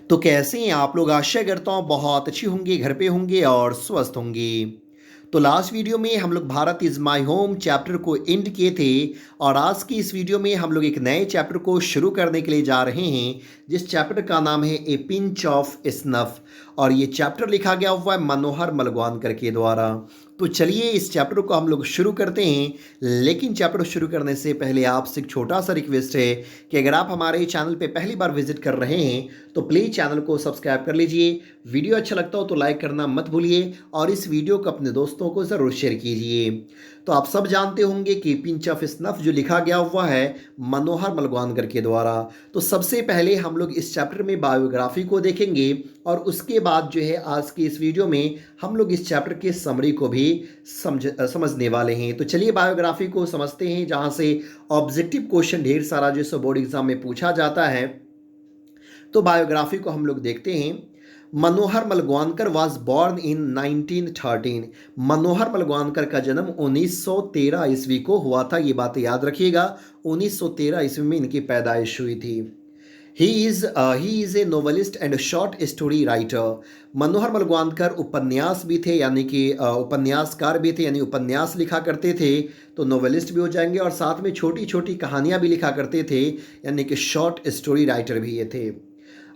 तो कैसे हैं आप लोग? आशा करता हूँ बहुत अच्छी होंगी, घर पे होंगे और स्वस्थ होंगी। तो लास्ट वीडियो में हम लोग Bharat is my home chapter को एंड किए थे और आज की इस वीडियो में हम लोग एक नए चैप्टर को शुरू करने के लिए जा रहे हैं, जिस चैप्टर का नाम है ए पिंच ऑफ स्नफ। और ये चैप्टर लिखा गया हुआ है मनोहर मलगवानकर के द्वारा। तो चलिए इस चैप्टर को हम लोग शुरू करते हैं, लेकिन चैप्टर शुरू करने से पहले आपसे एक छोटा सा रिक्वेस्ट है कि अगर आप हमारे चैनल पे पहली बार विजिट कर रहे हैं तो प्लीज़ चैनल को सब्सक्राइब कर लीजिए। वीडियो अच्छा लगता हो तो लाइक करना मत भूलिए और इस वीडियो को अपने दोस्तों को ज़रूर शेयर कीजिए। तो आप सब जानते होंगे कि पिंच ऑफ स्नफ जो लिखा गया हुआ है मनोहर मलगवानकर के द्वारा। तो सबसे पहले हम लोग इस चैप्टर में बायोग्राफी को देखेंगे और उसके बाद जो है आज की इस वीडियो में हम लोग इस चैप्टर के समरी को भी समझने वाले हैं। तो चलिए बायोग्राफी को समझते हैं, जहाँ से ऑब्जेक्टिव क्वेश्चन ढेर सारा जो सो बोर्ड एग्जाम में पूछा जाता है। तो बायोग्राफी को हम लोग देखते हैं। मनोहर मलगवानकर वाज बॉर्न इन 1913। मनोहर मलगवानकर का जन्म 1913 ईस्वी को हुआ था। ये बात याद रखिएगा, 1913 ईस्वी में इनकी पैदाइश हुई थी। He is a novelist and short story writer. Manohar Malgaonkar उपन्यास भी थे, यानी कि उपन्यासकार भी थे, यानी उपन्यास लिखा करते थे। तो नोवेलिस्ट भी हो जाएंगे और साथ में छोटी छोटी कहानियाँ भी लिखा करते थे, यानी कि शॉर्ट स्टोरी राइटर भी ये थे।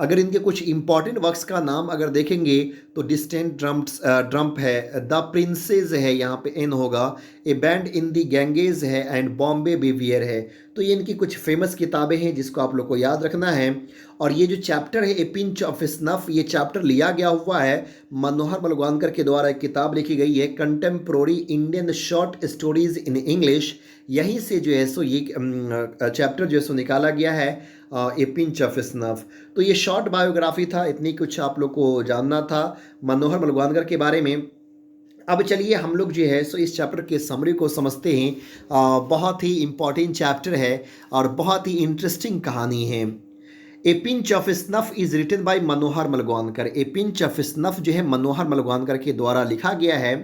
अगर इनके कुछ इंपॉर्टेंट वर्क्स का नाम अगर देखेंगे तो डिस्टेंट ड्रम्प है, द प्रिंसेस है, यहाँ पे एन होगा, A band in the Ganges है एंड बॉम्बे बिवियर है। तो ये इनकी कुछ फेमस किताबें हैं जिसको आप लोग को याद रखना है। और ये जो चैप्टर है ए पिंच ऑफ स्नफ, ये चैप्टर लिया गया हुआ है मनोहर मलगवानकर के द्वारा। एक किताब लिखी गई है contemporary Indian short stories in English, यहीं से जो है सो ये चैप्टर जो है सो निकाला गया है, ए पिंच ऑफ स्नफ। तो ये शॉर्ट बायोग्राफी था, इतनी कुछ आप लोग को जानना था मनोहर मलगवानकर के बारे में। अब चलिए हम लोग जो है सो इस चैप्टर के समरी को समझते हैं। बहुत ही इम्पॉर्टेंट चैप्टर है और बहुत ही इंटरेस्टिंग कहानी है। A pinch of snuff is written by Manohar Malgaonkar. A pinch of snuff जो है मनोहर मलगवानकर के द्वारा लिखा गया है।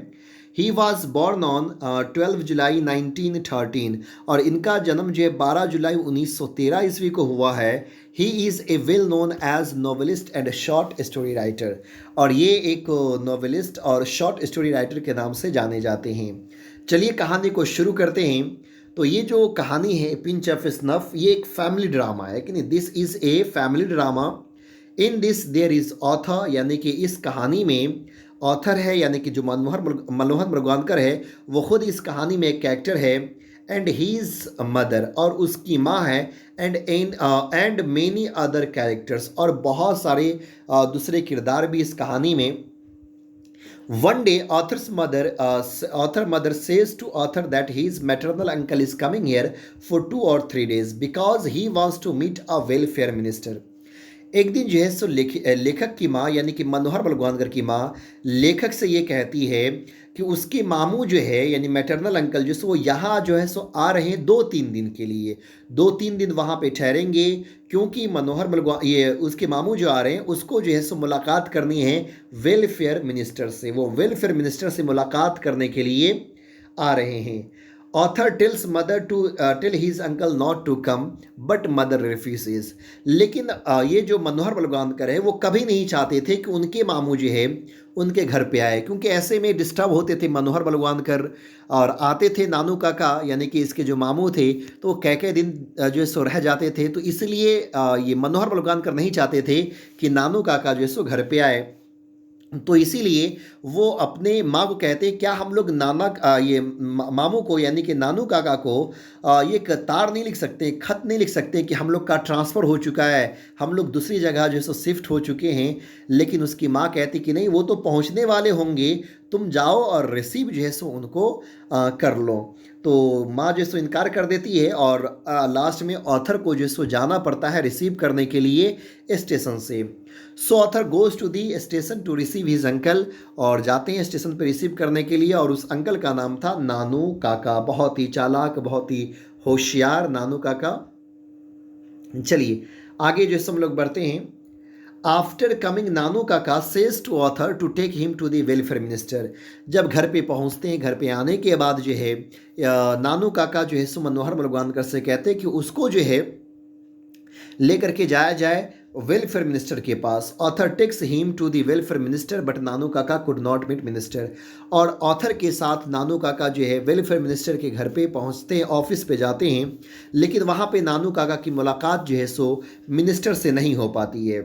He was born on 12 July 1913 और इनका जन्म जो है 12 जुलाई 1913 ईस्वी को हुआ है। He is a well known as novelist and short story writer और ये एक नोवेलिस्ट और शॉर्ट स्टोरी राइटर के नाम से जाने जाते हैं। चलिए कहानी को शुरू करते हैं। तो ये जो कहानी है पिंच ऑफ स्नफ, ये एक फैमिली ड्रामा है कि नहीं, this is a family drama. In this there is author, यानी कि इस कहानी में ऑथर है, यानी कि जो मनोहर मलगवानकर है वो खुद इस कहानी में एक कैरेक्टर है। एंड हीज मदर, और उसकी माँ है। एंड मेनी अदर कैरेक्टर्स, और बहुत सारे दूसरे किरदार भी इस कहानी में। One day, author mother says to author that his maternal uncle is coming here for 2 or 3 days because he wants to meet a welfare minister. एक दिन जो है सो लेखक की माँ, यानी कि मनोहर मलगवानकर की माँ लेखक से ये कहती है कि उसके मामू जो है, यानी मैटरनल अंकल जो सो वो यहाँ जो है सो आ रहे हैं 2-3 दिन के लिए। 2-3 दिन वहाँ पे ठहरेंगे क्योंकि ये उसके मामू जो आ रहे हैं उसको जो है सो मुलाकात करनी है वेलफेयर मिनिस्टर से। वो वेलफेयर मिनिस्टर से मुलाकात करने के लिए आ रहे हैं। Author tells mother to tell his uncle not to come but mother refuses. लेकिन ये जो मनोहर मलगवानकर है वो कभी नहीं चाहते थे कि उनके मामू जो है उनके घर पे आए, क्योंकि ऐसे में डिस्टर्ब होते थे मनोहर मलगवानकर। और आते थे नानू काका, यानी कि इसके जो मामू थे, तो वो कई दिन जो है सो रह जाते थे। तो इसलिए ये मनोहर मलगवानकर नहीं चाहते थे कि नानू काका जो है सो घर पे आए। तो इसीलिए वो अपने माँ को कहते हैं क्या हम लोग ये मामू को, यानी कि नानू काका को ये तार नहीं लिख सकते, खत नहीं लिख सकते कि हम लोग का ट्रांसफ़र हो चुका है, हम लोग दूसरी जगह जो है सो शिफ्ट हो चुके हैं। लेकिन उसकी माँ कहती कि नहीं, वो तो पहुँचने वाले होंगे, तुम जाओ और रिसीव जो है सो उनको कर लो। तो माँ जो है सो इनकार कर देती है और लास्ट में ऑथर को जो है सो जाना पड़ता है रिसीव करने के लिए स्टेशन से। So author goes to the station to receive his uncle, और जाते हैं स्टेशन पर रिसीव करने के लिए। और उस अंकल का नाम था नानू काका, बहुत ही चालाक, बहुत ही होशियार नानू काका। चलिए आगे जो हम लोग बढ़ते हैं। आफ्टर कमिंग नानू काका says to author to take him to the welfare minister. जब घर पे पहुंचते हैं, घर पे आने के बाद जो है नानू काका जो है सो मनोहर मलगवानकर से कहते हैं कि उसको जो है लेकर के जाया जाए वेलफेयर मिनिस्टर के पास। Author takes him to the welfare minister but Nanu Kaka could not meet minister. और ऑथर के साथ नानू काका जो है वेलफेयर मिनिस्टर के घर पे पहुंचते हैं, ऑफिस पे जाते हैं, लेकिन वहाँ पे नानू काका की मुलाकात जो है सो मिनिस्टर से नहीं हो पाती है।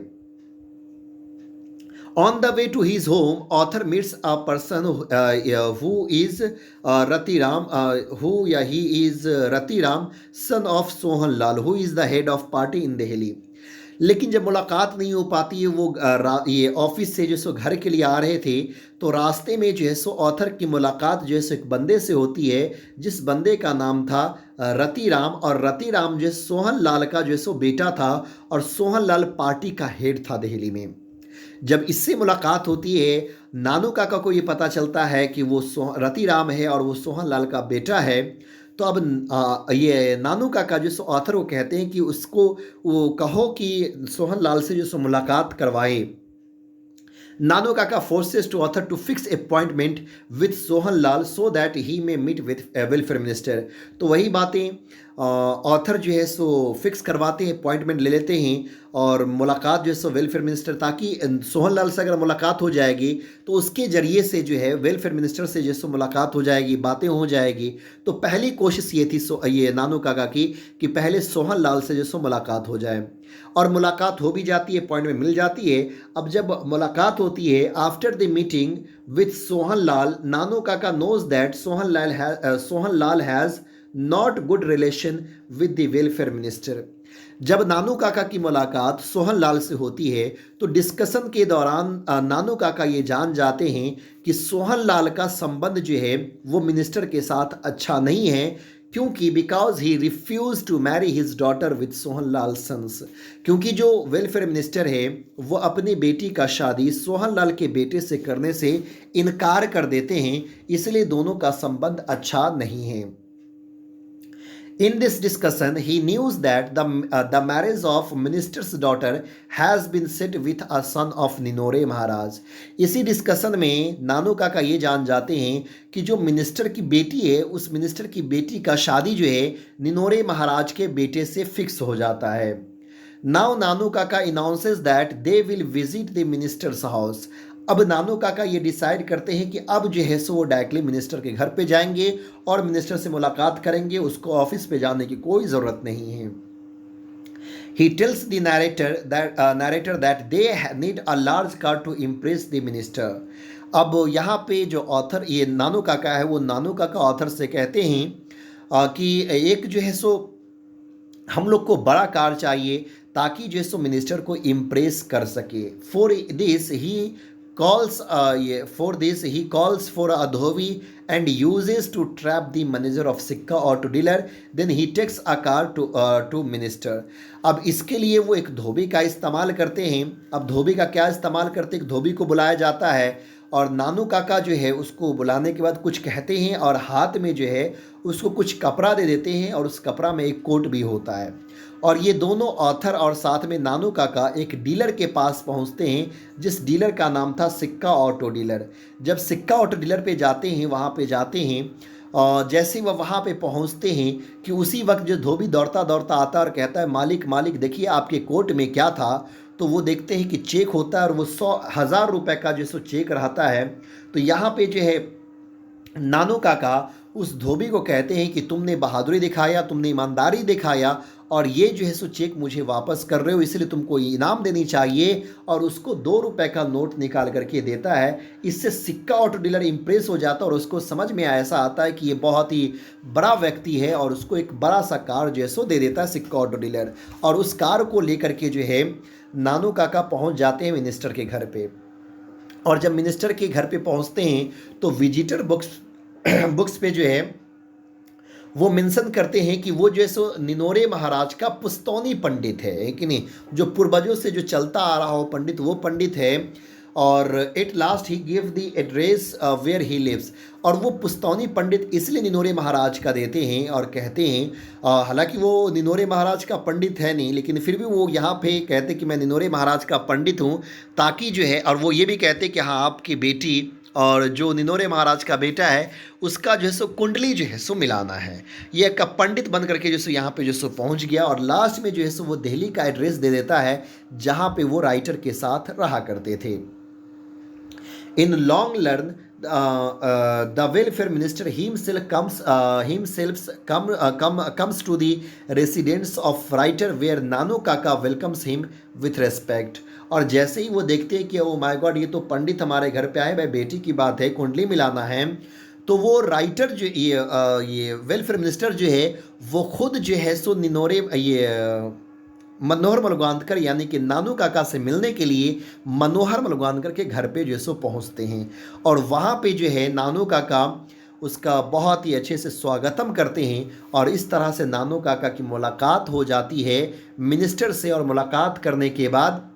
On the way to his home, author meets a person who is Ratiram, he is Ratiram, son of Sohan Lal, who is the head of party in Delhi. लेकिन जब मुलाकात नहीं हो पाती है, वो ये ऑफिस से जो सो घर के लिए आ रहे थे, तो रास्ते में जो है सो ऑथर की मुलाकात जो है सो एक बंदे से होती है, जिस बंदे का नाम था रतिराम। और रतिराम जो है सोहन लाल का जो है सो बेटा था, और सोहन लाल पार्टी का हेड था दिल्ली में। जब इससे मुलाकात होती है, नानू काका को ये पता चलता है कि वो रतिराम है और वो सोहन लाल का बेटा है। तो अब ये नानू काका जो सो ऑथर को कहते हैं कि उसको वो कहो कि सोहन लाल से जो सो मुलाकात करवाए। नानू काका forces to author to fix appointment with Sohan Lal so that he may meet with welfare minister. तो वही बातें ऑथर जो है सो फिक्स करवाते हैं, अपॉइंटमेंट ले लेते हैं और मुलाकात जो है सो वेलफेयर मिनिस्टर, ताकि सोहन लाल से अगर मुलाकात हो जाएगी तो उसके ज़रिए से जो है वेलफेयर मिनिस्टर से जो सो मुलाकात हो जाएगी, बातें हो जाएगी। तो पहली कोशिश ये थी ये नानू काका की कि पहले सोहन लाल से जो सो मुलाकात हो जाए, और मुलाकात हो भी जाती है, अपॉइंटमेंट मिल जाती है। अब जब मुलाकात होती है, after the meeting with Sohan Lal, Nanu Kaka knows that Sohan Lal has not good relation with the welfare minister. जब नानू काका की मुलाकात सोहन लाल से होती है, तो डिस्कशन के दौरान नानू काका ये जान जाते हैं कि सोहन लाल का संबंध जो है वो मिनिस्टर के साथ अच्छा नहीं है, क्योंकि because he refuse to marry his daughter with Sohan Lal sons. क्योंकि जो वेलफेयर मिनिस्टर है वो अपनी बेटी का शादी सोहन लाल के बेटे से करने से इनकार कर देते हैं, इसलिए दोनों का संबंध अच्छा नहीं है। In this discussion, he knew that the marriage of minister's daughter has been set with a son of Ninore महाराज। इसी डिस्कशन में नानू काका ये जान जाते हैं कि जो मिनिस्टर की बेटी है, उस मिनिस्टर की बेटी का शादी जो है निनोरे महाराज के बेटे से फिक्स हो जाता है। Now नानू काका announces that they will visit the minister's house। अब नानू काका ये डिसाइड करते हैं कि अब जो है सो वो डायरेक्टली मिनिस्टर के घर पे जाएंगे और मिनिस्टर से मुलाकात करेंगे, उसको ऑफिस पे जाने की कोई ज़रूरत नहीं है। He tells the narrator that they need a large car to impress the minister। अब यहाँ पे जो ऑथर ये नानू काका है, वो नानू काका ऑथर से कहते हैं कि एक जो है सो हम लोग को बड़ा कार चाहिए ताकि जो है सो मिनिस्टर को इम्प्रेस कर सके। For this he calls for a Dhobi and uses to trap the manager of सिक्का और to dealer, then he takes a car to minister। अब इसके लिए वो एक धोबी का इस्तेमाल करते हैं। अब धोबी का क्या इस्तेमाल करते हैं, धोबी को बुलाया जाता है और नानू काका जो है उसको बुलाने के बाद कुछ कहते हैं और हाथ में जो है उसको कुछ कपड़ा दे देते हैं, और उस कपड़ा में एक कोट भी होता है। और ये दोनों ऑथर और साथ में नानू काका एक डीलर के पास पहुंचते हैं, जिस डीलर का नाम था सिक्का ऑटो डीलर। जब सिक्का ऑटो डीलर पे जाते हैं, वहाँ पे जाते हैं, और जैसे वह वहाँ पे पहुँचते हैं कि उसी वक्त जो धोबी दौड़ता दौड़ता आता और कहता है, मालिक मालिक देखिए आपके कोट में क्या था। तो वो देखते हैं कि चेक होता है, और वो 100,000 रुपये का जो सो चेक रहता है। तो यहाँ पे जो है नानू काका उस धोबी को कहते हैं कि तुमने बहादुरी दिखाया, तुमने ईमानदारी दिखाया, और ये जो है सो चेक मुझे वापस कर रहे हो, इसलिए तुमको इनाम देनी चाहिए। और उसको 2 रुपये का नोट निकाल करके देता है। इससे सिक्का ऑटो डीलर इम्प्रेस हो जाता है और उसको समझ में ऐसा आता है कि ये बहुत ही बड़ा व्यक्ति है, और उसको एक बड़ा सा कार जो है सो दे देता है सिक्का ऑटो डीलर। और उस कार को लेकर के जो है नानू काका पहुंच जाते हैं मिनिस्टर के घर पे। और जब मिनिस्टर के घर पे पहुंचते हैं तो विजिटर बुक्स पे जो है वो मेंशन करते हैं कि वो जो है सो निनोरे महाराज का पुस्तौनी पंडित है कि नहीं, जो पूर्वजों से जो चलता आ रहा हो पंडित, वो पंडित है। और at last he give the address where he lives. और वो पुस्तौनी पंडित इसलिए निनोरे महाराज का देते हैं और कहते हैं, हालांकि वो निनोरे महाराज का पंडित है नहीं, लेकिन फिर भी वो यहाँ पे कहते कि मैं निनोरे महाराज का पंडित हूँ, ताकि जो है, और वो ये भी कहते कि हाँ आपकी बेटी और जो निनोरे महाराज का बेटा है उसका जो है सो कुंडली जो है सो मिलाना है। ये एक पंडित बन करके जो सो यहाँ पे जो सो पहुँच गया और लास्ट में जो है सो वो दिल्ली का एड्रेस दे देता है जहाँ पे वो राइटर के साथ रहा करते थे। In long run, the welfare minister comes to the residence of writer where Nano Kaka welcomes him with respect. और जैसे ही वो देखते हैं कि ओ माय गॉड ये तो पंडित हमारे घर पे आए, भाई बेटी की बात है, कुंडली मिलाना है, तो वो राइटर जो ये वेलफेयर मिनिस्टर जो है वो खुद जो है सो निनोरे मनोहर मलगांवकर यानी कि नानू काका से मिलने के लिए मनोहर मलगांवकर के घर पे जो है सो पहुँचते हैं और वहाँ पे जो है नानू काका उसका बहुत ही अच्छे से स्वागतम करते हैं और इस तरह से नानू काका की मुलाकात हो जाती है मिनिस्टर से। और मुलाकात करने के बाद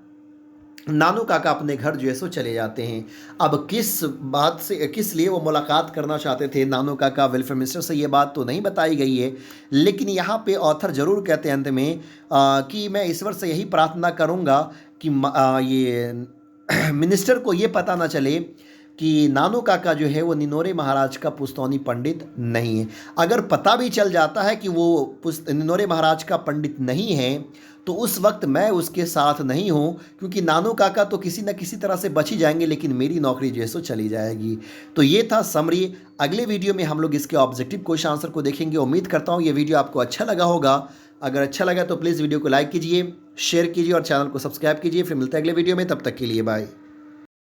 नानू काका अपने घर जो है सो चले जाते हैं। अब किस बात से, किस लिए वो मुलाकात करना चाहते थे नानू काका वेलफेयर मिनिस्टर से, ये बात तो नहीं बताई गई है, लेकिन यहाँ पे ऑथर ज़रूर कहते हैं अंत में कि मैं ईश्वर से यही प्रार्थना करूँगा कि ये मिनिस्टर को ये पता ना चले कि नानू काका जो है वो निनोरे महाराज का पुस्तौनी पंडित नहीं है। अगर पता भी चल जाता है कि वो निनोरे महाराज का पंडित नहीं है तो उस वक्त मैं उसके साथ नहीं हूँ, क्योंकि नानू काका तो किसी न किसी तरह से बच ही जाएंगे लेकिन मेरी नौकरी जो है सो चली जाएगी। तो ये था समरी। अगले वीडियो में हम लोग इसके ऑब्जेक्टिव क्वेश्चन आंसर को देखेंगे। उम्मीद करता हूँ ये वीडियो आपको अच्छा लगा होगा। अगर अच्छा लगा तो प्लीज़ वीडियो को लाइक कीजिए, शेयर कीजिए और चैनल को सब्सक्राइब कीजिए। फिर मिलते हैं अगले वीडियो में, तब तक के लिए बाय।